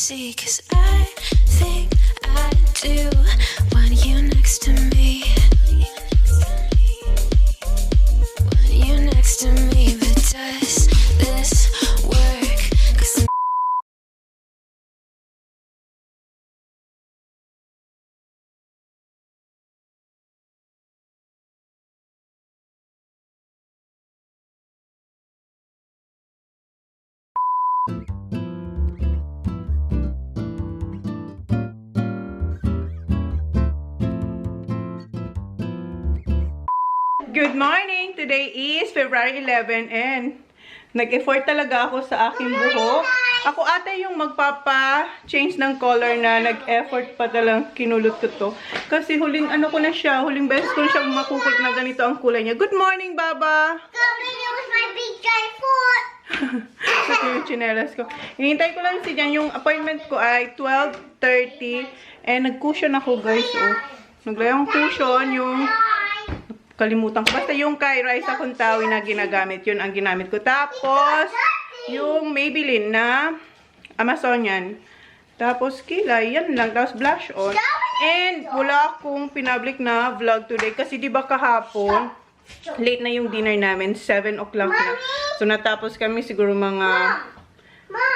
see, 'cause I think I do want you next to me. Want you next to me, but does this work? 'Cause Good morning! Today is February 11 and nag-effort talaga ako sa aking buhok. Ako ate yung magpapa-change ng color na nag-effort pa talang kinulot ko to. Kasi huling ano ko na siya, huling beses ko na siya makukult na ganito ang kulay niya. Good morning, Baba! Coming with my big giant foot! Ito yung chinelas ko. Hinihintay ko lang si Jan. Yung appointment ko ay 12:30 and nag-cushion ako guys. Oh. Naglagay akong cushion yung kalimutan ko. Basta yung kay Raisa Kuntawi na ginagamit, yun ang ginamit ko. Tapos, yung Maybelline na Amazonian. Tapos, kilay. Yan lang. Tapos, blush on. And, wala akong pinablik na vlog today. Kasi, di ba kahapon, late na yung dinner namin. 7 o'clock na. So, natapos kami siguro mga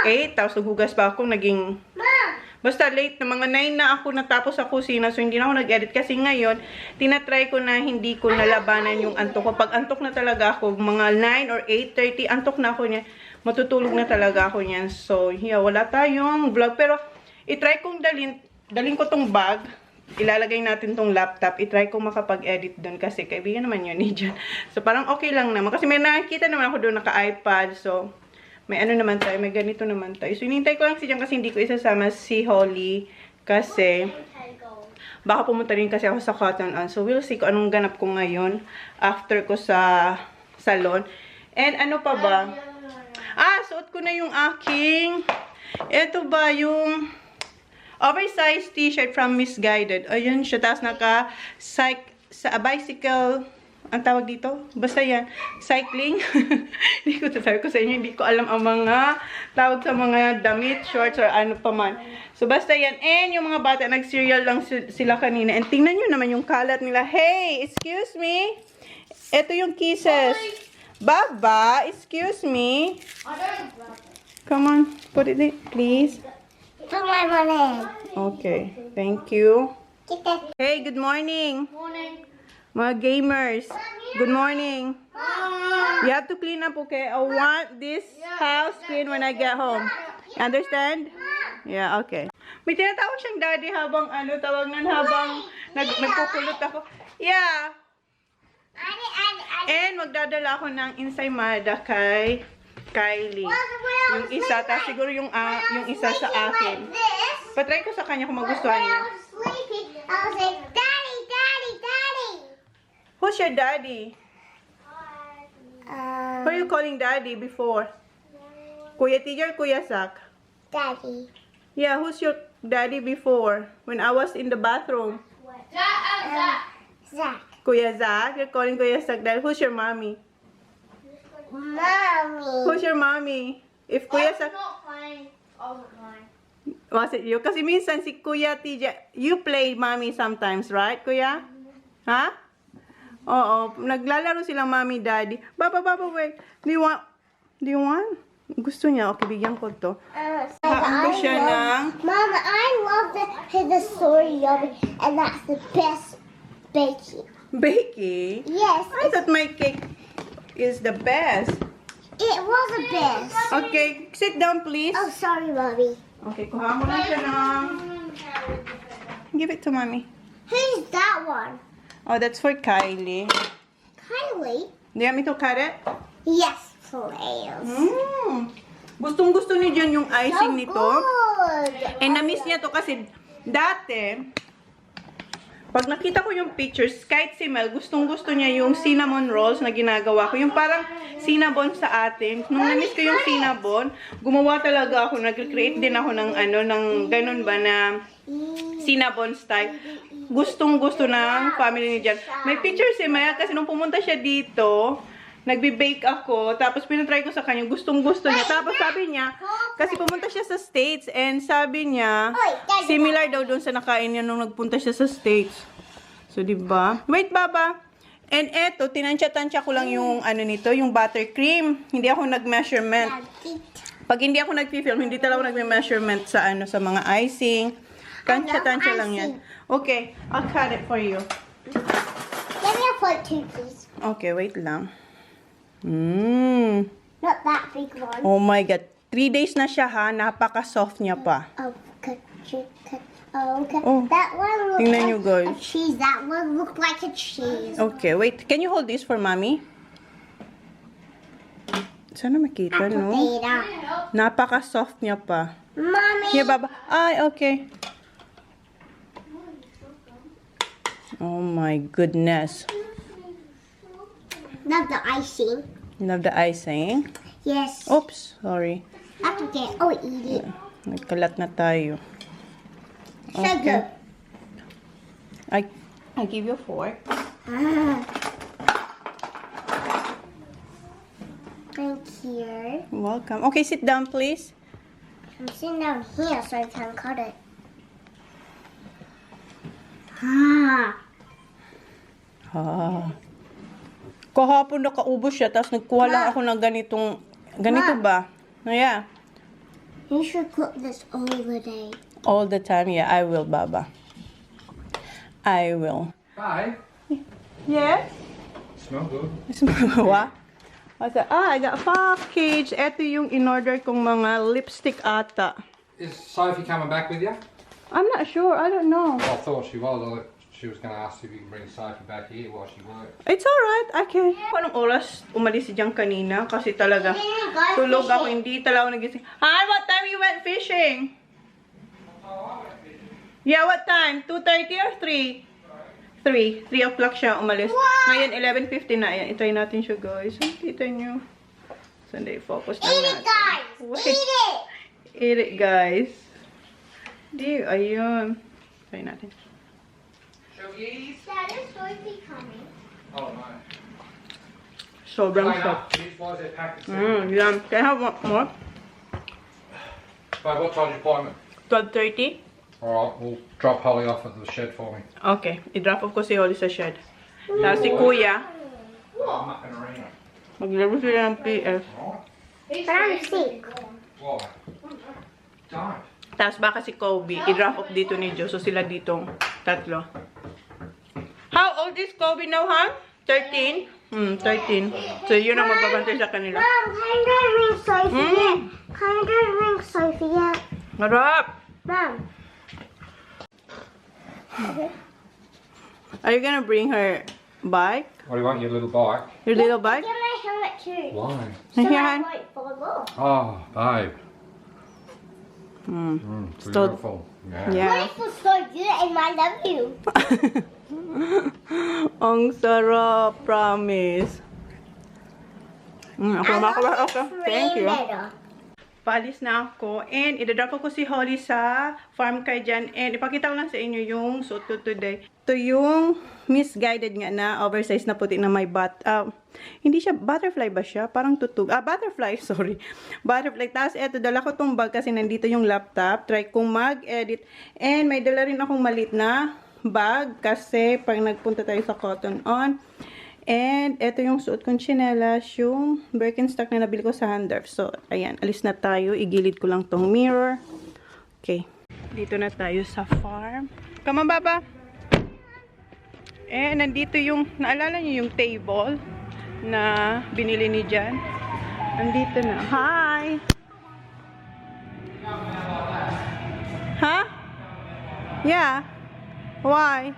8. Tapos, naghugas pa ako. Naging... Basta late na, mga 9 na ako natapos sa kusina. So, hindi na ako nag-edit. Kasi ngayon, tinatry ko na hindi ko nalabanan yung antok ko. Pag antok na talaga ako, mga 9 or 8:30, antok na ako niyan. Matutulog na talaga ako niyan. So, yeah, wala tayong vlog. Pero, itry kong dalhin ko tong bag. Ilalagay natin tong laptop. Itry kong makapag-edit doon. Kasi, kaibigan naman yun ni Jan. So, parang okay lang naman. Kasi may nakikita naman ako doon naka-iPad. So, may ano naman tayo, may ganito naman tayo. So, hinintay ko lang si Jan kasi hindi ko isasama si Holly. Kasi, baka pumunta rin kasi ako sa Cotton On. So, we'll see kung anong ganap ko ngayon after ko sa salon. And ano pa ba? Suot ko na yung aking, eto ba, yung oversized t-shirt from Misguided. Ayun siya. Tapos bicycle, ang tawag dito? Basta yan. Cycling. Hindi ko sasabi ko sa inyo. Hindi ko alam ang mga tawag sa mga damit, shorts, or ano pa man. So, basta yan. And yung mga bata, nag-cereal lang sila kanina. And tingnan nyo naman yung kalat nila. Hey! Excuse me? Ito yung kisses. Baba! Excuse me? Come on. Put it in, please. Put my money. Okay. Thank you. Get that. Hey, good morning. Morning. Mga gamers, good morning. You have to clean up, okay? I want this house clean when I get home. You understand? Yeah, okay. May tinatawag siyang daddy habang tawag nun habang nagpukulot ako. Yeah. And magdadala ako ng ensaymada kay Kylie. Yung isa, tapos siguro yung isa sa akin. Patry ko sa kanya kung magustuhan niya. I was like, Daddy, Daddy, Daddy. Who's your daddy? Who are you calling daddy before? Kuya Tiger, Kuya Zach? Daddy. Yeah, who's your daddy before? When I was in the bathroom? Zach. Kuya Zach? You're calling Kuya Zach daddy. Who's your mommy? Mommy. Who's your mommy? If Kuya Zach... not playing all the time. Was it you? Kasi minsan si Kuya TJ, you play mommy sometimes, right, Kuya? Ha? Oo, naglalaro silang mommy, daddy. Baba, wait. Do you want? Gusto niya. Okay, bigyan ko to. Haan ko siya ng... Mama, I love the story of it, and that's the best baking. Baking? Yes. I thought my cake is the best. It was the best. Okay, sit down, please. Oh, sorry, Mommy. Okay, kuha mo lang siya ng... Give it to mommy. Who's that one? Oh, that's for Kylie. Kylie? Do you want me to cut it? Yes, please. Gustong-gusto ni Jan yung icing nito. Good. And na-miss niya to kasi dati, pag nakita ko yung pictures, kahit si Mel, gustong-gusto niya yung cinnamon rolls na ginagawa ko. Yung parang cinnamon sa atin. Nung na-miss ko yung cinnamon, gumawa talaga ako. Nag-create din ako ng ng ganun ba na cinnamon style. Gustong-gusto ng family ni Jan. May picture si Mel kasi nung pumunta siya dito, nagbe-bake ako, tapos pinatry ko sa kanya, gustong-gusto niya. Tapos sabi niya, kasi pumunta siya sa States, and sabi niya, similar daw doon sa nakain niya nung nagpunta siya sa States. So, diba? Wait, Baba. And eto, tinansya-tansya ko lang yung, ano nito, yung buttercream. Hindi ako nag-measurement. Pag hindi ako nag-film, hindi talaga nag-measurement sa, ano, sa mga icing. Tansya-tansya lang yan. Okay, I'll cut it for you. Give me a fork too, please. Okay, wait lang. Mmm. Not that big one. Oh my God. 3 days na siya ha. Napaka-soft niya pa. Oh, cut. Oh, okay. Oh, That one looks tingnan like nyo, guys. a cheese. That one looked like a cheese. Okay, wait. Can you hold this for mommy? Sana makita, no? Potato. Napaka-soft niya pa. Mommy. Here, Baba. Ay, okay. Oh my goodness. Love the icing. Love the icing. Yes. Oops, sorry. That's okay. Oh, eat it. Nagkalat na tayo. So good. I give you a fork. Thank you. Welcome. Okay, sit down, please. I'm sitting down here so I can cut it. Ah. Ah. Kahapon nakaubos siya, tapos nagkuha lang ako ng ganito ba? Yeah. You should cook this all the day. All the time, yeah, I will, Baba. I will. Bye. Yes? Smell good. What? What's that? I got a package. Ito yung in-order kong mga lipstick ata. Is Sophie coming back with you? I'm not sure. I don't know. I thought she was. She was going to ask if you can bring Sophie back here while she works. It's alright. I can. Anong oras umalis si Jang kanina? Kasi talaga, tulog ako. Hindi talaga ako nagising. Hi, what time you went fishing? Yeah, what time? 2:30 or 3? 3 o'clock siya umalis. Ngayon, 11:50 na. Ayan, itry natin siya, guys. Kita nyo. Sunday, focus lang Eat it, natin. guys. Wait. Eat it. Eat it, guys. Di, ayun. Try natin. Shuggies? Dad, is Sophie coming? Oh, no. Sobrang Clean soft. up. These boys are packed. Babe, Yum. Can I have one more? what time's your appointment? 12:30? Alright, we'll drop Holly off at the shed for me. Okay. I-drop off ko si Holly sa shed. Tapos si Kuya, I'm not going to ring her. maglaro sila ng PS. Alright? But I'm sick. Why? Don't. Tapos baka si Kobe, i-drop off dito ni Joe. So sila ditong tatlo. How old is Kobe now, huh? 13? 13. So yun ang magbabantay sa kanila. Mom, can I ring Sophie yet? Can I ring Sophie yet? Harap! Mom. Are you gonna bring her bike? What do you want, your little bike? Your little bike? Get my helmet too. Why? So I Ayan. won't fall off. Oh, babe. Still- Beautiful. Yeah. What Yeah. if it's so good and I love you? Ang sarap, promise. Ako makakawa. Okay, thank you. Paalis na ako. And idadrop ko si Holly sa farm kay dyan. And ipakita ko lang sa inyo yung suit ko today. Ito yung misguided nga na oversized na puti na may hindi siya, butterfly ba siya? Parang tutug. Butterfly, sorry. Butterfly. Tapos eto, dala ko tong bag kasi nandito yung laptop. Try kong mag-edit. And may dala rin akong malit na bag kasi pag nagpunta tayo sa Cotton On. And, ito yung suot kong tsinelas, yung Birkenstock na nabili ko sa Handorf. So, ayan, alis na tayo. Igilid ko lang tong mirror. Okay. Dito na tayo sa farm. Come on, Baba. Eh, nandito yung, naalala niyo yung table na binili ni Jan? Nandito na. Hi! Huh? Yeah. Why?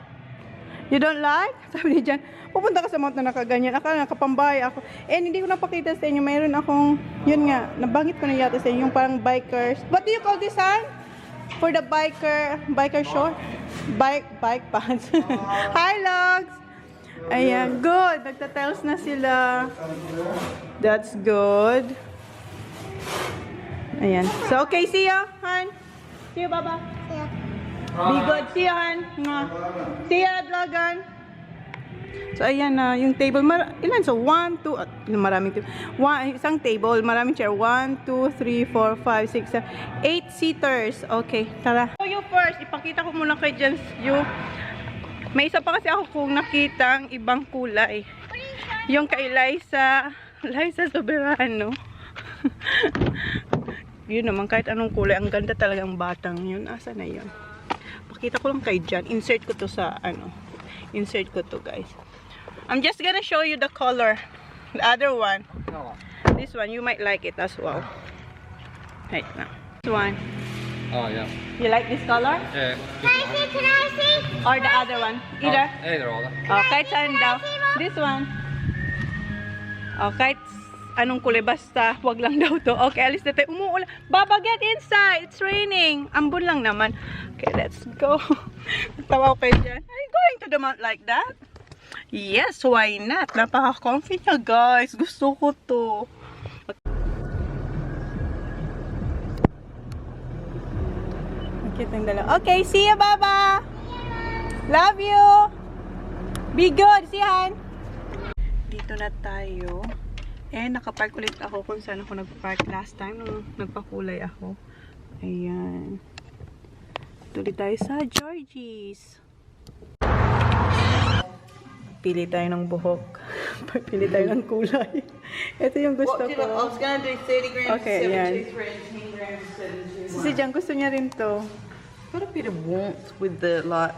You don't like? Sabi ni Jan, pupunta ka sa mount na nakaganyan. Akala nakapambay ako. And hindi ko napakita sa inyo. Mayroon akong, yun nga, nabangit ko na yata sa inyo. Yung parang bikers. What do you call this, Han? For the biker short? Bike pants. Hi, Logs! Ayan, good. Nagtatiles na sila. That's good. Ayan. So, okay, see ya, Han. See you, Baba. Yeah. Be good. See ya, Han. Mwah. See ya, Vlogan. So, ayan na, yung table. Ilan? So, 1, 2, maraming table. Isang table, maraming chair. 1, 2, 3, 4, 5, 6, 7, 8 seaters. Okay, tara. So, yung first, ipakita ko muna kay Jens yung... May isa pa kasi ako kung nakitang ibang kulay. Yung kay Liza Soberano. Yun naman, kahit anong kulay, ang ganda talagang batang yun. Asa na yun? Pakita ko lang kay Jan. Insert ko to sa, insert ko to, guys. I'm just gonna show you the color. The other one. This one, you might like it as well. Right now. This one. Oh, yeah. You like this color? Yeah. Can I see? Or the other one? Either? Oh, either or. Oh, kahit saan daw. This one. Oh, kahit anong kulay, basta wag lang daw to. Okay, alis na tayo. Umuulan. Baba, get inside. It's raining. Ambon lang naman. Okay, let's go. Tawa ko kayo dyan. Are you going to the mount like that? Yes, why not? Napaka-comfy niya, guys. Gusto ko to. Okay, see you, Baba. Love you. Be good. See you. Dito na tayo. Nakapark ulit ako kung saan ako nagpark last time nung nagpakulay ako. Ayan. Tuloy tayo sa Georgie's. Pili tayo ng buhok. Pili tayo ng kulay. Ito yung gusto ko. I was gonna do 30 grams, Okay, 72 grams, 10 grams, 72. Si Jan, gusto niya rin to. Got a bit of warmth with the light.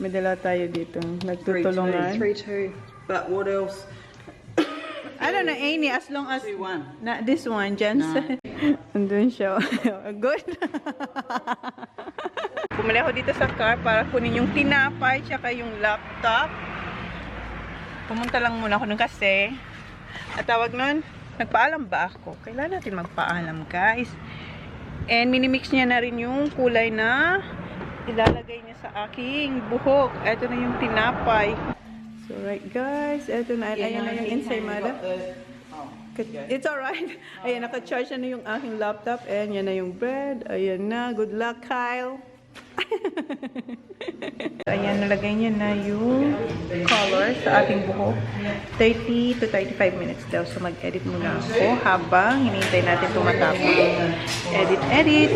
May dala tayo dito. 3-2, Nagtutulungan. 3-2. But what else? I don't know, Amy, as long as... 2-1. Not this one, Jan said. Andun siya. Good. Bumili ako dito sa car para kunin yung tinapay tsaka yung laptop. Pumunta lang muna ako nun kasi. At tawag nun, nagpaalam ba ako? Kailan natin magpaalam, guys? And minimix niya na rin yung kulay na ilalagay niya sa aking buhok. Ito na yung tinapay. So, right, guys. Ito na. Ayan na yung ensaymada. It's alright. Ayan, naka-charge na yung aking laptop. Ayan, yan na yung bread. Ayan na. Good luck, Kyle. Ayan, nalagay niya na yung color sa ating buhok. 30 to 35 minutes daw. So, mag-edit muna ako habang hinihintay natin tumatapos. Edit.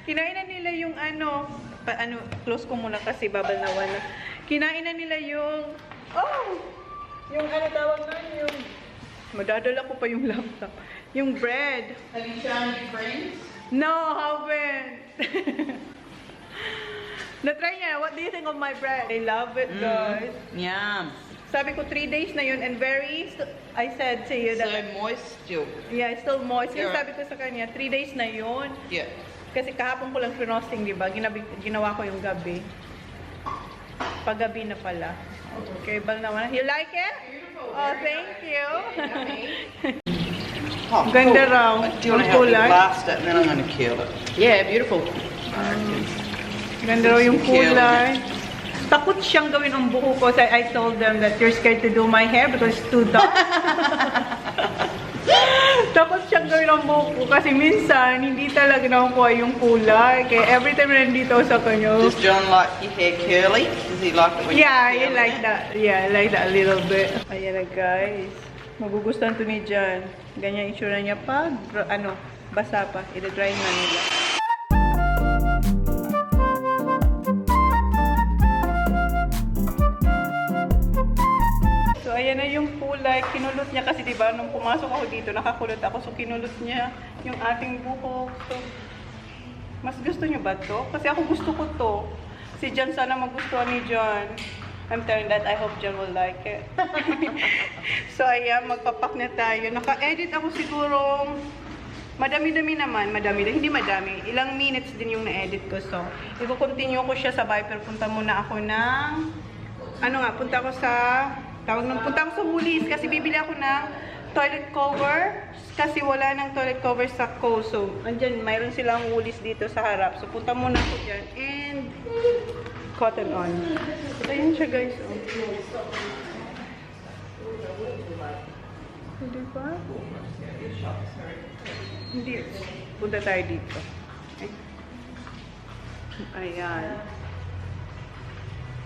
Kinain na nila yung close ko muna kasi babal na wala. Kinain na nila yung, yung tawag na yung, madadala ko pa yung laptop. Yung bread. Have you shown your friends? No, haven't. Na-try niya, what do you think of my bread? I love it, guys. Yum. Sabi ko 3 days na yun and I said to you So that, moist still. yeah, it's still moist. Kasi Yeah. sabi ko sa kanya, 3 days na yun. Yeah. Kasi kahapon ko lang frosting, di ba? Ginawa ko yung gabi. Paggabi na pala. Okay, bang naman. You like it? Oh, thank you. Oh, Ganda cool. raw. Do you want to Ang help me kulay. blast it and then I'm going to kill it? Yeah, beautiful. Ganda raw yung kulay. Takot siyang gawin ang buho ko. I told them that you're scared to do my hair because it's too dark. Takot siyang gawin ang buhok ko kasi minsan hindi talaga nakukuha yung kulay. Kaya every time na nandito ako sa kanya. Does John like your hair curly? Does he like it when Yeah, you I like that. Yeah, I like that a little bit. Ayan na, guys. Magugustuhan to ni John. Ganyan itsura niya pag basa pa. Ida-dry na nila. So, ayan na yung kulay. Kinulot niya kasi, diba, nung pumasok ako dito, nakakulot ako. So, kinulot niya yung ating buhok. So, mas gusto niyo ba to? Kasi ako gusto ko to. Si John, sana magustuhan ni John. I'm telling that, I hope John will like it. So, ayan, magpapak na tayo. Naka-edit ako siguro, madami-dami naman. Hindi madami. Ilang minutes din yung na-edit ko. So, i-continue ko siya sa bahay, pero punta muna ako ng, punta ako sa Woolies kasi bibili ako ng toilet cover. Kasi wala nang toilet cover sa Co. So, andyan, mayroon silang woolies dito sa harap. So, punta muna ako dyan. And, cotton on. So, ayan siya guys. Oh. So, diba? Hindi. Punta tayo dito. Okay. Ayan.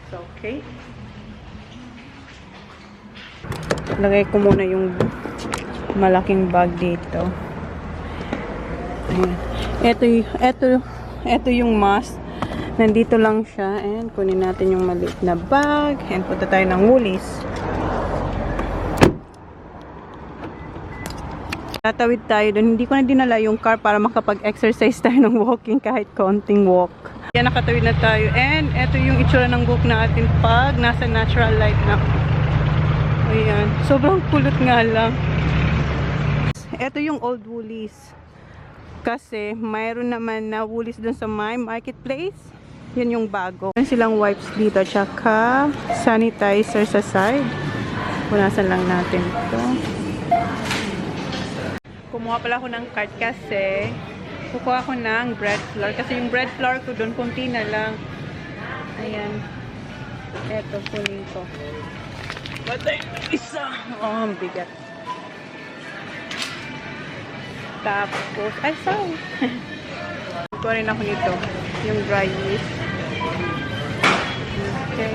So, okay. Lagay ko muna yung malaking bag dito. Ayan. Ito yung mask. Nandito lang siya. And kunin natin yung maliit na bag. And punta tayo ng woolies. Tatawid tayo doon. Hindi ko na dinala yung car para makapag-exercise tayo ng walking kahit konting walk. Yan, nakatawid na tayo. And ito yung itsura ng buhok natin pag nasa natural light na. Ayan. Sobrang kulot nga lang. Ito yung old woolies. Kasi mayroon naman na woolies dun sa my marketplace. Yan yung bago. Yan silang wipes dito. Tsaka sanitizer sa side. Punasan lang natin ito. Kumuha pala ako ng card kasi kukuha ako ng bread flour. Kasi yung bread flour ko doon, kunti na lang. Ayan. Eto, kunin ko. Batay, isa. Oh, ang bigat. Tapos, ay, sorry. Kuha rin ako nito. Yung dry yeast. Okay.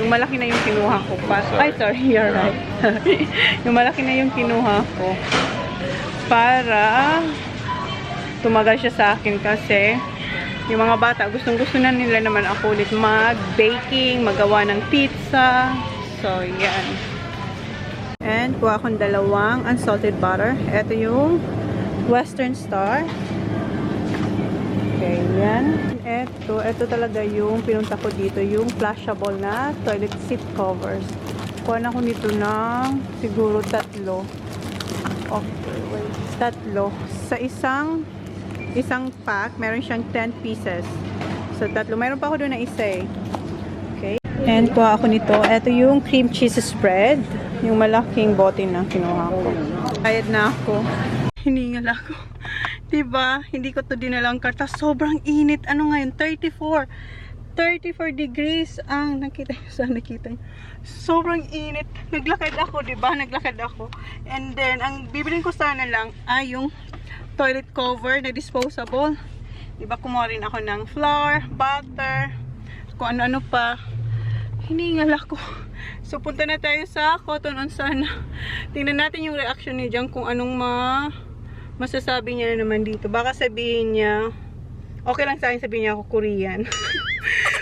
Yung malaki na yung kinuha ko. Ay, sorry, you're right. Yung malaki na yung kinuha ko. Para tumagal siya sa akin kasi yung mga bata, gustong-gusto na nila naman ako ulit mag-baking, magawa ng pizza. So, yan. And, kuha akong dalawang unsalted butter. Ito yung Western Star. Okay, yan. Ito talaga yung pinunta ko dito, yung flushable na toilet seat covers. Kuha na ko nito ng siguro 3. Okay, wait. 3. Sa isang pack, meron siyang 10 pieces. So, 3. Meron pa ako doon na isa eh. Okay. And kuha ako nito. Ito yung cream cheese spread. Yung malaking bote na kinuha ko. Bayad na ako. Hiningal ako. Diba? Hindi ko to dinalang karta. Sobrang init. Ano ngayon? 34 degrees ang nakita nyo. Saan nakita nyo? Sobrang init. Naglakad ako, diba? Naglakad ako. And then, ang bibilin ko sana lang ay yung toilet cover na disposable. Diba? Kumuha rin ako ng flour, butter, kung ano-ano pa. Hiningal ako. So, punta na tayo sa cotton on sana. Tingnan natin yung reaction niya dyan kung anong masasabi niya naman dito. Baka sabihin niya, okay lang sa akin sabihin niya ako Korean.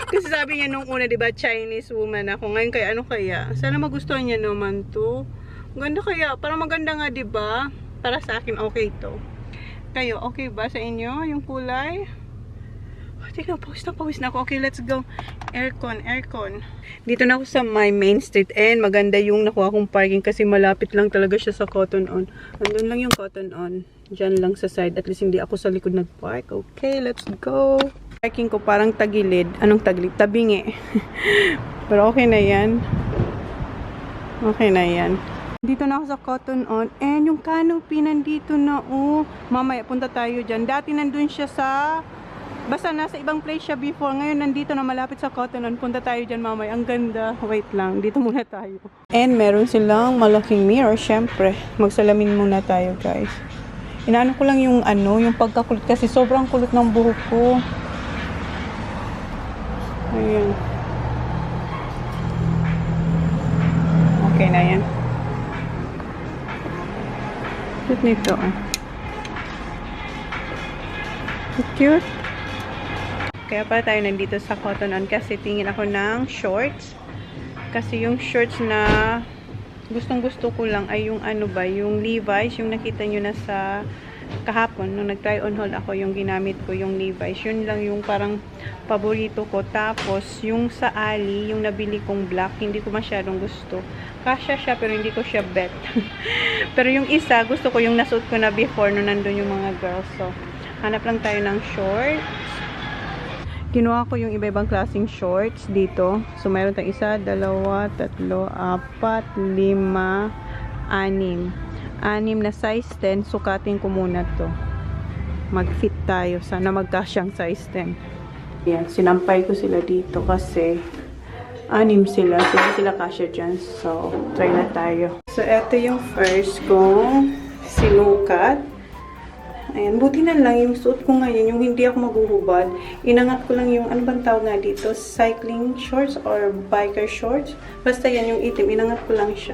Kasi sabi niya nung una, diba, Chinese woman ako. Ngayon kaya, ano kaya? Sana magustuhan niya naman to. Ganda kaya. Parang maganda nga, diba? Para sa akin, okay to. Kayo, okay ba sa inyo yung kulay? Oh, tingnan, pawis na ako. Okay, let's go. Aircon. Dito na ako sa my main street. And maganda yung nakuha kong parking kasi malapit lang talaga siya sa cotton on. Andun lang yung cotton on. Diyan lang sa side. At least hindi ako sa likod nag-park. Okay, let's go. Parking ko parang tagilid. Anong tagilid? Tabingi. Pero okay na yan. Okay na yan. Dito na ako sa cotton on. And yung canopy nandito na. Oh, mamaya punta tayo dyan. Dati nandun siya sa... Basta nasa ibang place siya before. Ngayon nandito na malapit sa cotton on. Punta tayo dyan mamaya. Ang ganda. Wait lang. Dito muna tayo. And meron silang malaking mirror. Syempre. Magsalamin muna tayo guys. Inaano ko lang yung yung pagkakulit. Kasi sobrang kulit ng buhok ko. Ayan. Okay na yan. Cute nito. Cute. Kaya pala tayo nandito sa cotton on kasi tingin ako ng shorts. Kasi yung shorts na gustong-gusto ko lang ay yung yung Levi's, yung nakita nyo na sa kahapon, nung nag-try on haul ako, yung ginamit ko, yung Levi's. Yun lang yung parang paborito ko. Tapos, yung sa Ali, yung nabili kong black, hindi ko masyadong gusto. Kasya siya, pero hindi ko siya bet. Pero yung isa, gusto ko yung nasuot ko na before, nung nandun yung mga girls. So, hanap lang tayo ng shorts. Kinuha ko yung iba-ibang klaseng shorts dito. So, mayroon tayong 1, 2, 3, 4, 5, 6. 6 na size 10. Sukatin ko muna to. Mag-fit tayo. Sana magkasyang size 10. Yan, sinampay ko sila dito kasi 6 sila. Hindi sila kasya dyan. So, try na tayo. So, eto yung first kong sinukat. Ayan, buti na lang yung suot ko ngayon, yung hindi ako maghuhubad. Inangat ko lang yung, ano bang tawag nga dito? Cycling shorts or biker shorts. Basta yan yung itim, inangat ko lang siya.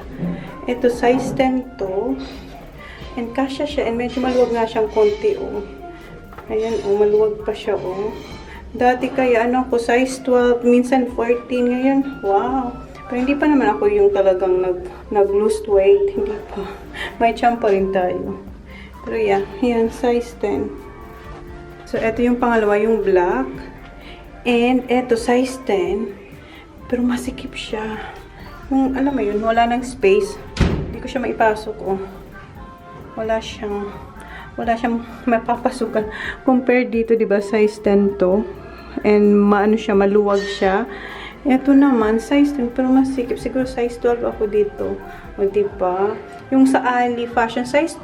Ito, size 10 to. And kasya siya, and medyo maluwag nga siyang konti, oh. Ayan, oh, maluwag pa siya, oh. Dati kaya, ano ako, size 12, minsan 14 ngayon. Wow! Pero hindi pa naman ako yung talagang nag-lose weight. Hindi pa. May tiyan pa rin tayo. Pero yeah, yan, size 10. So, ito yung pangalawa, yung black. And, ito, size 10. Pero masikip siya. Yung, alam mo yun, wala nang space. Hindi ko siya maipasok, oh. Wala siyang mapapasukan. Compared dito, diba, size 10 to. And, maano siya, maluwag siya. Ito naman, size 10, pero masikip. Siguro size 12 ako dito. O, diba? Yung sa Ali fashion, size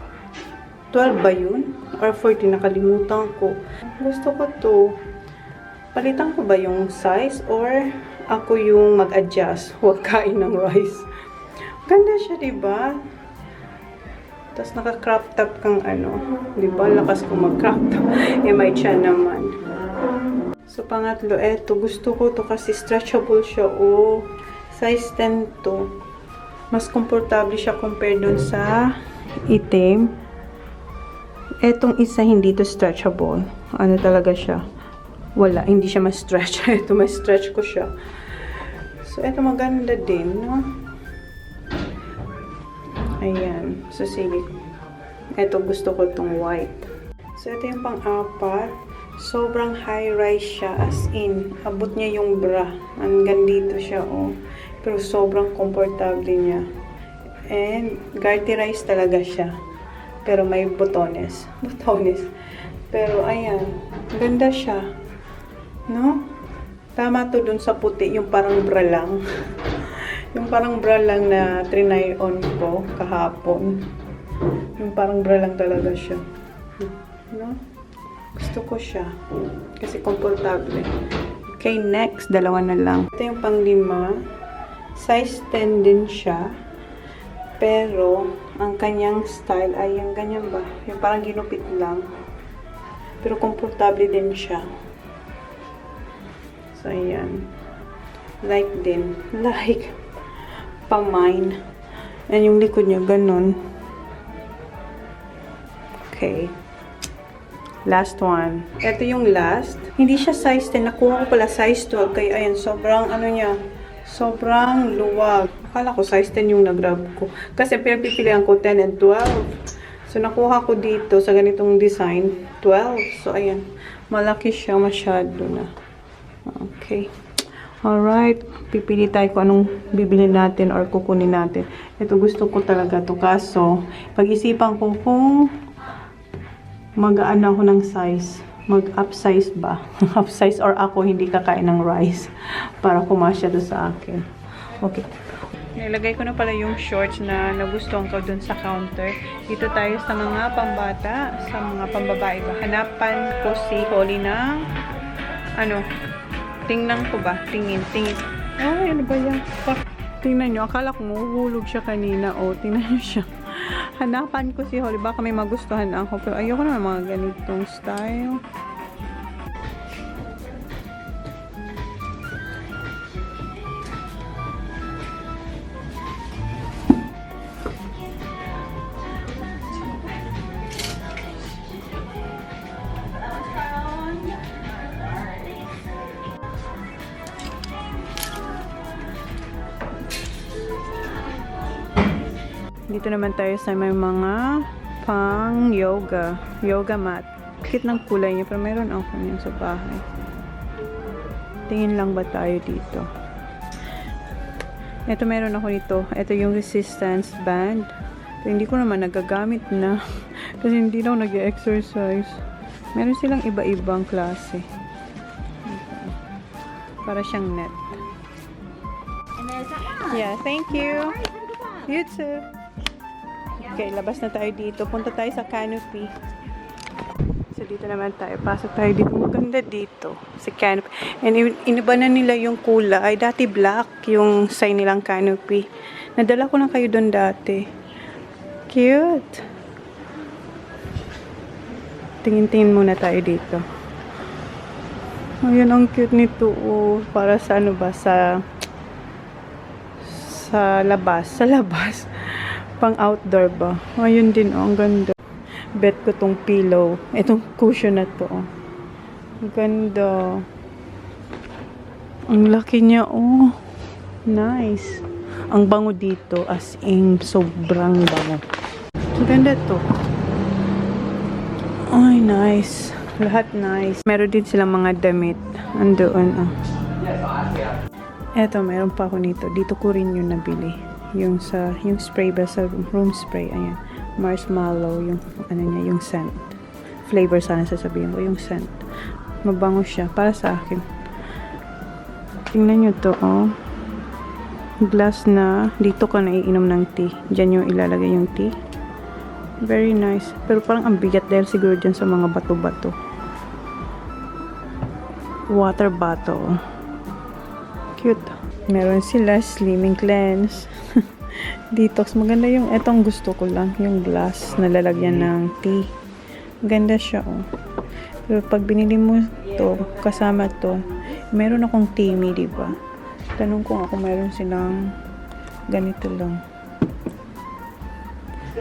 12 ba yun? Or 14, nakalimutan ko. Gusto ko to. Palitan ko ba yung size? Or ako yung mag-adjust? Huwag kain ng rice. Ganda siya, diba? Tapos naka-crop top kang ano. Diba? Lakas ko mag-crop top. May tiyan naman. So, pangatlo, eto. Gusto ko to kasi stretchable siya. Oh, size 10 to. Mas komportable siya compared dun sa itim. Etong isa, hindi to stretchable. Ano talaga siya? Wala, hindi siya ma-stretch. Ito, ma-stretch ko siya. So, eto maganda din, no? Ayan. So, sige. Eto, gusto ko itong white. So, ito yung pang-apat. Sobrang high-rise siya. As in, abot niya yung bra. Hanggang dito siya, oh. Pero sobrang komportable niya. And, garterize talaga siya. Pero may botones. Botones. Pero, ayan. Ganda siya. No? Tama to dun sa puti. Yung parang bra lang. Yung parang bra lang na trinay on ko kahapon. Yung parang bra lang talaga siya. No? Gusto ko siya. Kasi komportable. Okay, next. Dalawa na lang. Ito yung pang-5. Size 10 din siya. Pero, ang kanyang style ay yung ganyan ba? Yung parang ginupit lang. Pero komportable din siya. So, ayan. Like din. Like. Pa-mine. And yung likod niya, ganun. Okay. Last one. Ito yung last. Hindi siya size 10. Nakuha ko pala size 12. Kaya, ayan, sobrang ano niya. Sobrang luwag. Akala ko size 10 yung nag-grab ko. Kasi pinagpipilihan ko 10 and 12. So, nakuha ko dito sa ganitong design, 12. So, ayan. Malaki siya masyado na. Okay. Alright. Pipili tayo kung anong bibili natin or kukunin natin. Ito gusto ko talaga to. Kaso, pag-isipan ko kung mag-aan ako ng size. Mag-upsize ba? Upsize or ako hindi kakain ng rice para kumasya doon sa akin. Okay. Nilagay ko na pala yung shorts na nagustuhan ko doon sa counter. Dito tayo sa mga pambata, sa mga pambabae ba. Hanapan ko si Holly ng ano, tingnan ko ba? Tingin. Oh, ano ba yan? Tingnan nyo, akala ko mahuhulog siya kanina. Oh, tingnan nyo siya. Hanapan ko si Holly. Baka may magustuhan ako. Pero ayoko na mga ganitong style. Dito naman tayo sa may mga pang yoga mat. Kit ng kulay niya, pero meron ako niyan sa bahay. Tingin lang ba tayo dito? Ito meron ako nito. Ito yung resistance band. Pero hindi ko naman nagagamit na. Kasi hindi daw nag-exercise. Meron silang iba-ibang klase. Para siyang net. Yeah, thank you. You too. Okay, labas na tayo dito. Punta tayo sa canopy. So, dito naman tayo. Pasok tayo dito. Maganda dito. Sa canopy. And iniba na nila yung kulay. Dati black yung sign nilang canopy. Nadala ko na kayo doon dati. Cute. Tingin-tingin muna tayo dito. Ayun, ang cute nito. Oh. Para sa ano ba? Sa labas. Sa labas. Pang outdoor ba? Ayun din, oh. Ang ganda. Bet ko tong pillow. Itong cushion na to, oh. Ang ganda. Ang laki niya, oh. Nice. Ang bango dito, as in, sobrang bango. Ang ganda to. Ay, nice. Lahat nice. Meron din silang mga damit. Andoon, oh. Eto, meron pa ako nito. Dito ko rin yung nabili. Yung spray ba sa room spray. Ayan. Marshmallow. Yung, ano niya, yung scent. Flavor sana sasabihin ko. Yung scent. Mabango siya. Para sa akin. Tingnan nyo to, oh. Glass na. Dito ka naiinom ng tea. Diyan yung ilalagay yung tea. Very nice. Pero parang ang bigat dahil siguro dyan sa mga bato-bato. Water bottle. Cute. Meron sila slimming cleanse. Detox. Maganda yung etong gusto ko lang. Yung glass na lalagyan ng tea. Ganda siya, oh. Pero pag binili mo to, kasama to, meron akong Timmy, diba? Tanong ko ako, meron silang ganito lang.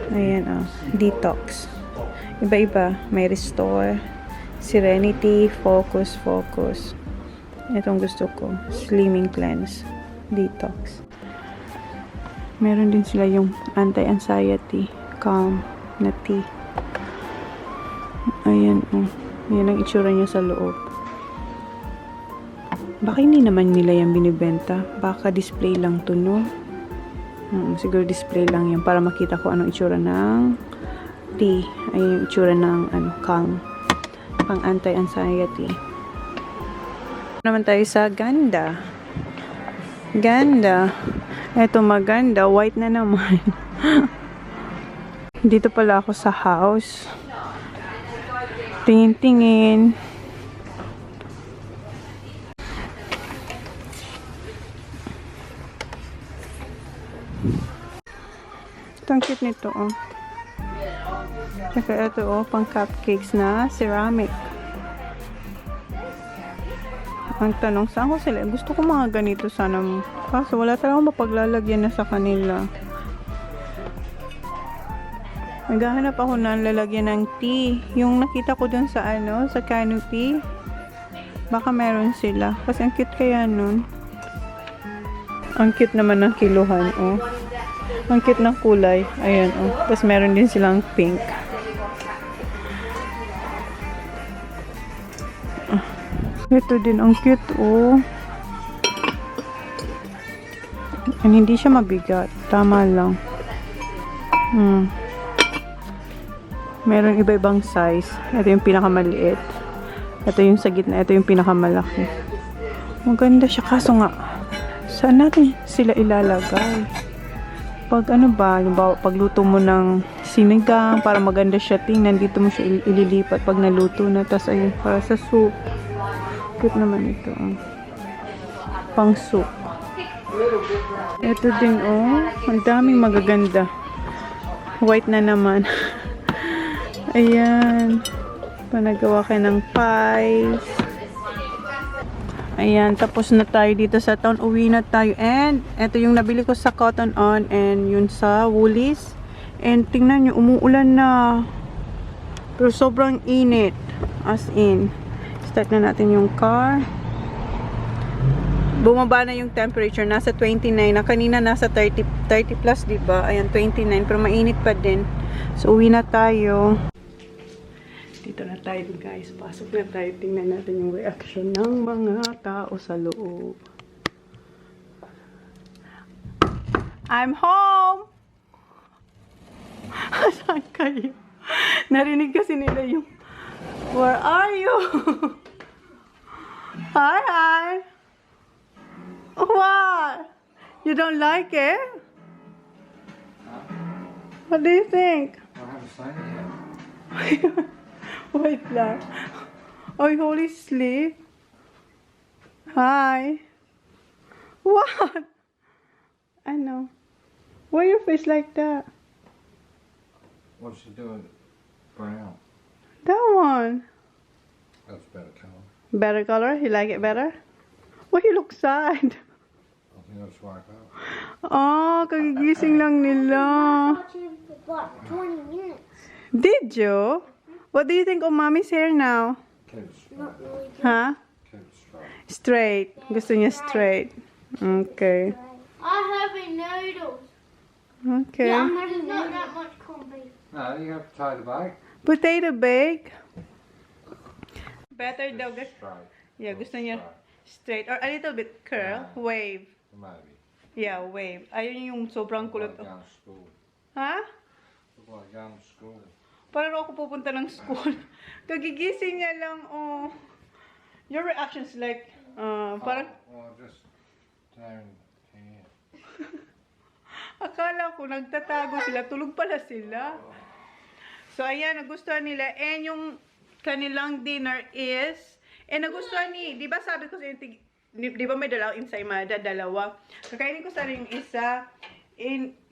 Ayan, oh. Detox. Iba-iba. May restore, serenity, focus. Itong gusto ko. Slimming cleanse. Detox. Meron din sila yung anti-anxiety, calm na tea. Ayan, oh. Yan ang itsura niya sa loob. Baka hindi naman nila yan binibenta. Baka display lang to, no? Siguro display lang yan para makita ko anong itsura ng tea. Ay yung itsura ng calm. Pang anti-anxiety. Naman tayo sa ganda. Ganda. Eto maganda. White na naman. Dito pala ako sa house. Tingin-tingin. Ang cute nito, oh. Tsaka ito, oh, pang cupcakes na ceramic. Ang tanong, saan ko sila? Gusto ko mga ganito sana. Kaso wala talagang mapaglalagyan na sa kanila. Naghahanap ako ng lalagyan ng tea. Yung nakita ko dun sa sa canopy. Baka meron sila. Kasi ang cute kaya nun. Ang cute naman ng kiluhan, oh. Ang cute ng kulay. Ayan, oh. Tapos meron din silang pink. Ito din, ang cute, oh. And hindi siya mabigat. Tama lang. Meron iba-ibang size. Ito yung pinakamaliit. Ito yung sa gitna. Ito yung pinakamalaki. Maganda siya. Kaso nga, saan natin sila ilalagay? Pag pagluto mo ng sinigang, para maganda siya tingnan, dito mo siya ililipat pag naluto na. Tapos ayun, para sa soup. Cute naman ito. Oh. Pang soup. Ito din, oh. Ang daming magaganda. White na naman. Ayan. Panagawa ka ng pies. Ayan. Tapos na tayo dito sa town. Uwi na tayo. And, ito yung nabili ko sa Cotton On and yun sa Woolies. And, tingnan nyo, umuulan na. Pero sobrang init. As in. Start na natin yung car. Bumaba na yung temperature. Nasa 29 na. Kanina nasa 30 plus, diba? Ayan, 29. Pero mainit pa din. So, uwi na tayo. Dito na tayo, guys. Pasok na tayo. Tingnan natin yung reaction ng mga tao sa loob. I'm home! Saan kayo? Narinig kasi nila yung where are you? Hi! What? You don't like it? What do you think? I haven't seen it yet. Wait lang. Oy, holy sleep. Hi. What? I know. Why your face like that? What's she doing? Brown. That one. That's better colour. Better color? You like it better? Why you look sad? I think I'll just wipe out. Oh, kagigising lang nila. For about 20 minutes. Did you? What do you think of mommy's hair now? Keep it straight. Not really good. Huh? Keep it straight. Straight. Gusto niya straight. Okay. I have a noodles. Okay. I'm having not that much corned beef. No, you have potato bake. Potato bake. Better daw. Just straight. Yeah, Or gusto niya straight. straight. Or a little bit curl. Wave. Maybe. Yeah, wave. Ayun yung sobrang kulot. Look like going to school. Ha? Look like going to school. Parang ako pupunta ng school. Kagigising niya lang, oh. Your reactions like, parang, Well, just down here. akala ko nagtatago sila, tulog pala sila. So, ayan, nagustuhan nila. And yung kanilang dinner is, nagustuhan di ba sabi ko sa inyo, di ba may dalawang ensaymada, dalawa. Kakainin ko sa rin yung isa.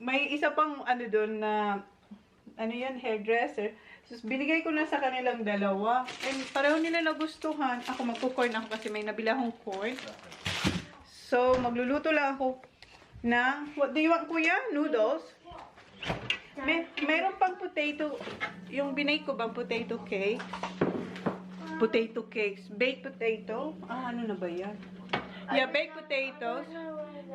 May isa pang, doon na, hairdresser. So, binigay ko na sa kanilang dalawa. And pareho nila nagustuhan. Ako, magpo-corn ako kasi may nabila akong corn. So, magluluto lang ako ng, what do you want, Kuya? Noodles? Mayroon pang potato. Yung binake ko bang potato cake? Potato cakes. Baked potato. Ano na ba yan? Yeah, baked potatoes.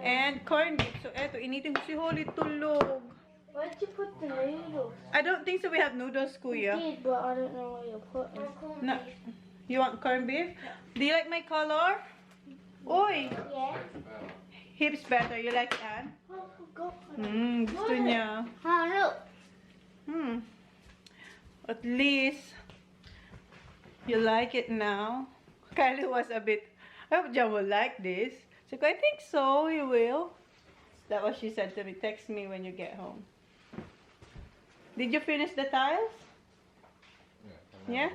And corned beef. So, eto, initin ko si Holly tulog. Where'd you put the noodles? I don't think so we have noodles, Kuya. I did, but I don't know where you put them. No. You want corned beef? Do you like my color? Oy! Yeah. Hips better. You like it, Anne? Oh, I forgot. Gusto niya. Oh, look. At least, you like it now. Kylie was a bit, I hope John will like this. So, I think so, he will. That's what she said to me. Text me when you get home. Did you finish the tiles? Yeah?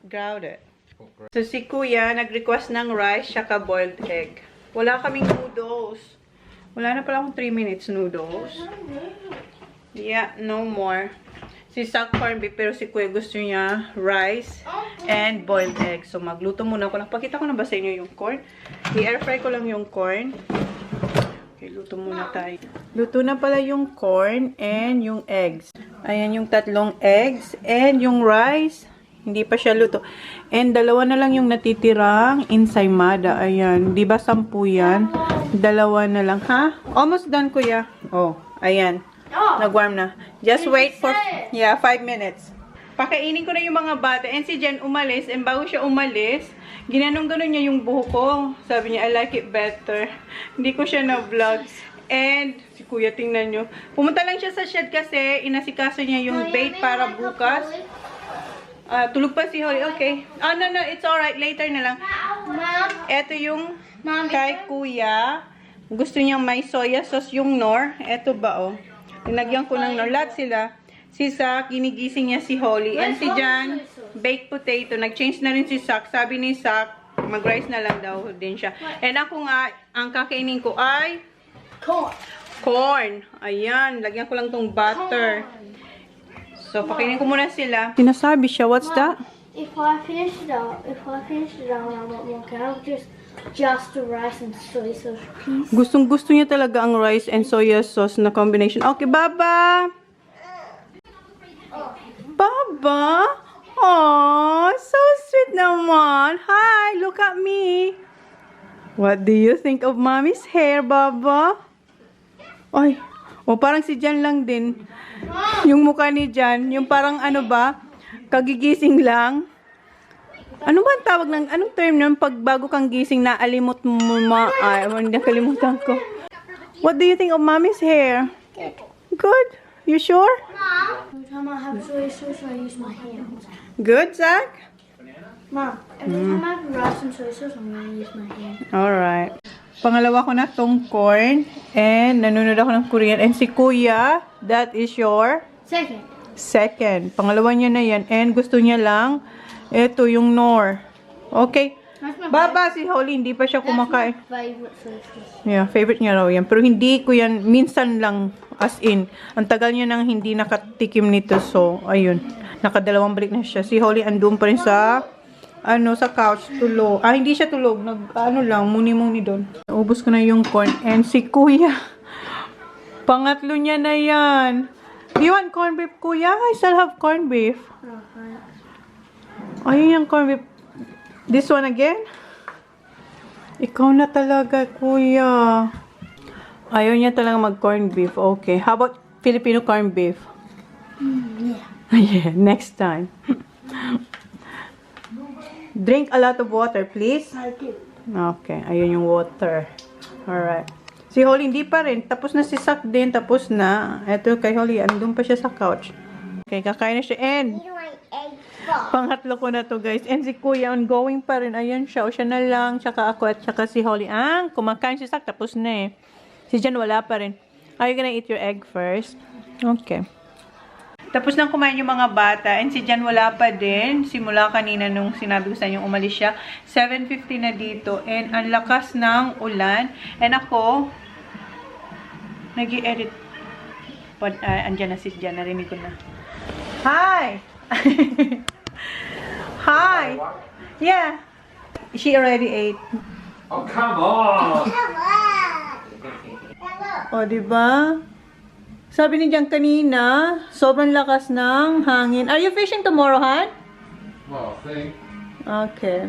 Ground it. So, si Kuya, nag-request ng rice, saka boiled egg. Wala kaming noodles. Wala na pala akong 3 minutes noodles. Yeah, no more. Si Sak corn beef, pero si Kuya gusto niya rice and boiled egg. So, magluto muna ako. Pakita ko na ba sa inyo yung corn? I-air fry ko lang yung corn. Okay, luto muna tayo. Luto na pala yung corn and yung eggs. Ayan yung 3 eggs and yung rice. Hindi pa siya luto. And 2 na lang yung natitirang ensaymada. Ayan. Di ba 10 yan? 2 na lang. Ha? Almost done, Kuya. Oh, ayan. Nag-warm na. Just wait for 5 minutes. Pakainin ko na yung mga bata. And si Jen umalis. And bago siya umalis, ginanong-ganon niya yung buhok ko. Sabi niya, I like it better. Hindi ko siya na-vlog. And, si Kuya, tingnan nyo. Pumunta lang siya sa shed kasi inasikaso niya yung bait para bukas. Tulog pa si Holly. Okay. Oh, no, it's alright. Later na lang. Ito yung kay Kuya. Gusto niyang may soya sauce yung Nor. Ito ba, oh. Tinagyan ko ng Nor. Lahat sila. Si Sak, ginigising niya si Holly. And si Jan, baked potato. Nag-change na rin si Sak. Sabi ni Sak, mag-rice na lang daw din siya. And ako nga, ang kakainin ko ay corn. Ayan, lagyan ko lang tong butter. So, pakainin ko muna sila. Sinasabi siya, what's that? If I finish it up and I want more, can I just the rice and soy sauce, please? Gustong-gusto niya talaga ang rice and soya sauce na combination. Okay, Baba! Baba? Aww, so sweet naman. Hi, look at me. What do you think of mommy's hair, Baba? Ay, parang si Jan lang din. Yung mukha ni Jan, yung parang ano ba, kagigising lang. Ano ba ang tawag ng, anong term nun pag bago kang gising na alimot mo ay, hindi nakalimutan ko. What do you think of mommy's hair? Good. You sure? Every time I have soy sauce, I use my hands. Good, Zach? Mom, every time I have rice and soy sauce, I'm going to use my hand. Alright. Pangalawa ko na tong corn. And nanonood ako ng Korean. And si Kuya, that is your second. Pangalawa niya na yan. And gusto niya lang, ito yung nor. Okay. Baba si Holly, hindi pa siya kumakain. Favorite sauces. Yeah, favorite niya raw yan. Pero hindi ko yan, minsan lang, as in. Ang tagal niya nang hindi nakatikim nito. So, ayun. Nakadalawang balik na siya. Si Holly andun pa rin sa, sa couch, tulog. Hindi siya tulog. Lang, muni-muni doon. Ubus ko na yung corn. And si Kuya, pangatlo niya na yan. Do you want corned beef, Kuya? I still have corned beef. Ayun yung corned beef. This one again? Ikaw na talaga, Kuya. Ayaw niya talaga mag-corned beef. Okay. How about Filipino corned beef? Yeah. Yeah, next time. Drink a lot of water, please. I do. Okay. Ayun yung water. Alright. Si Holly, hindi pa rin. Tapos na si Sak din. Tapos na. Eto kay Holly, andun pa siya sa couch. Okay, kakain na siya. And pangatlo ko na to, guys. And si Kuya, ongoing pa rin. Ayan siya. O siya na lang. Tsaka ako at tsaka si Holly. Kumakain si Sak. Tapos na eh. Si Jan wala pa rin. Are you gonna eat your egg first? Okay. Tapos nang kumain yung mga bata. And si Jan wala pa din. Simula kanina nung sinabi ko sa inyo umalis siya. 7:50 na dito. And ang lakas ng ulan. And ako, nag-i-edit. Andyan na si Jan. Narinig ko na. Hi! Hi! Yeah. She already ate. Oh, come on! O, diba? Sabi ni Jan kanina, sobrang lakas ng hangin. Are you fishing tomorrow, Han? Well, I think. Okay.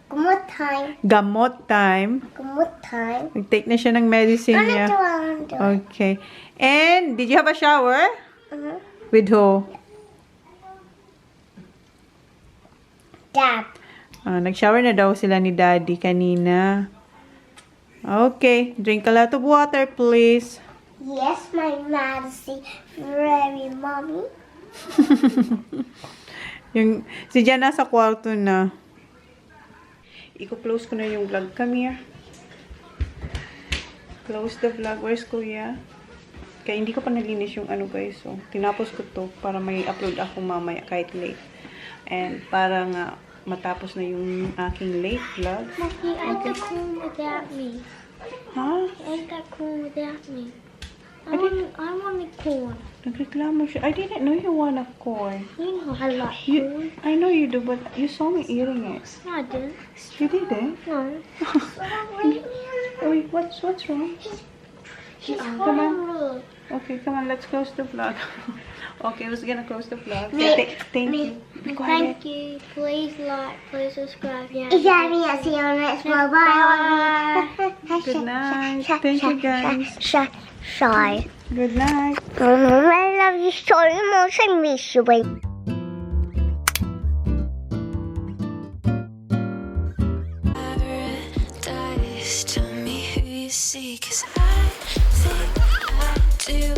Gamot time. Gamot time. Gamot time. Nag-take na siya ng medicine niya. Okay. And, did you have a shower? With who? Dad. Nag-shower na daw sila ni Daddy kanina. Okay. Drink a lot of water, please. Yes, my Majesty. Very mommy. Si Jan nasa kwarto na. Iko-close ko na yung vlog. Come here. Close the vlog. Where's Kuya? Kaya hindi ko pa nalinis yung guys. So, tinapos ko to para may upload ako mamaya kahit late. And para nga matapos na yung aking late vlog. Mommy, I got corn without me. Ha? I got corn without me. I want a corn. Nagreklamo siya. I didn't know you want a corn. You know I like corn. I know you do, but you saw me eating it. No, I didn't. You didn't? No. Wait, what's wrong? She's Come on. horrible. Okay, come on, let's close the vlog. Okay, I was gonna close the vlog. Thank you. Be quiet. Thank you. Please like, please subscribe. Yeah. See you next one. Bye. Good night. Thank you, guys. Shy. Good night. I love you so much. I miss you, baby. Paradise, tell me who you see, 'cause I think I do.